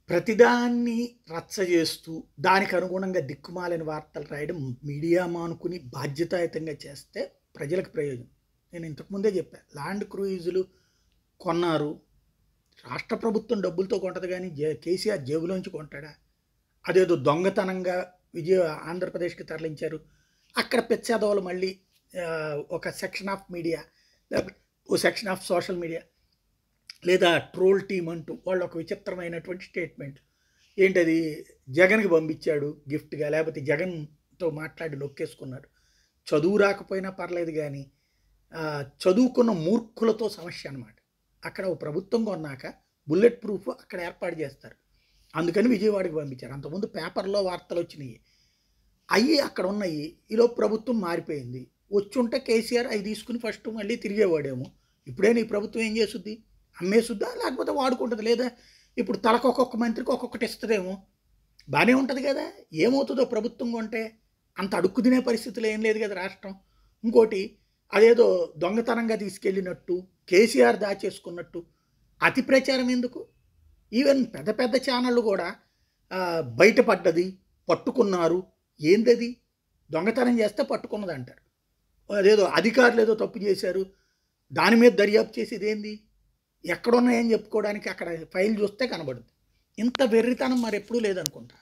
ప్రతిదాన్ని రచ్చ చేస్తూ, దానికి అనుగుణంగా దిక్కుమాలిన వార్తలు రాయడం మీడియా మానుకుని బాధ్యతాయుతంగా చేస్తే ప్రజలకు ప్రయోజనం. నేను ఇంతకుముందే చెప్పా. ల్యాండ్ క్రూయిజులు కొన్నారు. రాష్ట్ర ప్రభుత్వం డబ్బులతో కొంటది గానీ, కేసీఆర్ జేబులోంచి కొంటాడా? అదేదో దొంగతనంగా ఆంధ్రప్రదేశ్‌కి తరలించారు. అక్కడ పిచ్చెదవలు మళ్ళీ ఒక సెక్షన్ ఆఫ్ మీడియా, లేకపోతే ఓ సెక్షన్ ఆఫ్ సోషల్ మీడియా లేదా ట్రోల్ టీమ్ అంటూ వాళ్ళు ఒక విచిత్రమైనటువంటి స్టేట్మెంట్. ఏంటది? జగన్‌కి పంపించాడు గిఫ్ట్‌గా, లేకపోతే జగన్‌తో మాట్లాడి నొక్కేసుకున్నాడు. చదువు రాకపోయినా పర్లేదు గానీ, చదువుకున్న మూర్ఖులతో సమస్య అనమాట. అక్కడ ఓ ప్రభుత్వం కొన్నాక బుల్లెట్ ప్రూఫ్ అక్కడ ఏర్పాటు చేస్తారు. అందుకని విజయవాడకి పంపించారు. అంతకుముందు పేపర్‌లో వార్తలొచ్చినియి. అయ్యి అక్కడ ఉన్నాయి. ఈలోపు ప్రభుత్వం మారిపోయింది. వచ్చుంటే కేసీఆర్ అయి తీసుకుని ఫస్ట్ మళ్ళీ తిరిగేవాడేమో. ఇప్పుడైనా ఈ ప్రభుత్వం ఏం చేసుద్ది? అమ్మేసుద్దా? లేకపోతే వాడుకుంటది? లేదా ఇప్పుడు తలకు ఒక్కొక్క మంత్రికి ఒక్కొక్కటి ఇస్తదేమో. బానే ఉంటది కదా! ఏమవుతుందో ప్రభుత్వం కొంటే? అంత అడుక్కు తినే పరిస్థితిలో ఏం లేదు కదా రాష్ట్రం. ఇంకోటి, అదేదో దొంగతనంగా తీసుకెళ్ళినట్టు, కేసీఆర్ దాచేసుకున్నట్టు అతి ప్రచారం ఎందుకు? ఈవెన్ పెద్ద పెద్ద ఛానళ్ళు కూడా బయటపడ్డది, పట్టుకున్నారు. ఏందది? దొంగతనం చేస్తే పట్టుకున్నదంటారు. అదేదో అధికారులు ఏదో తప్పు చేశారు, దాని మీద దర్యాప్తు చేసి ఇదేంది? ఎక్కడున్నాయని చెప్పుకోవడానికి అక్కడ ఫైల్ చూస్తే కనబడుద్ది. ఇంత వెర్రితనం మరెప్పుడూ లేదనుకుంటా.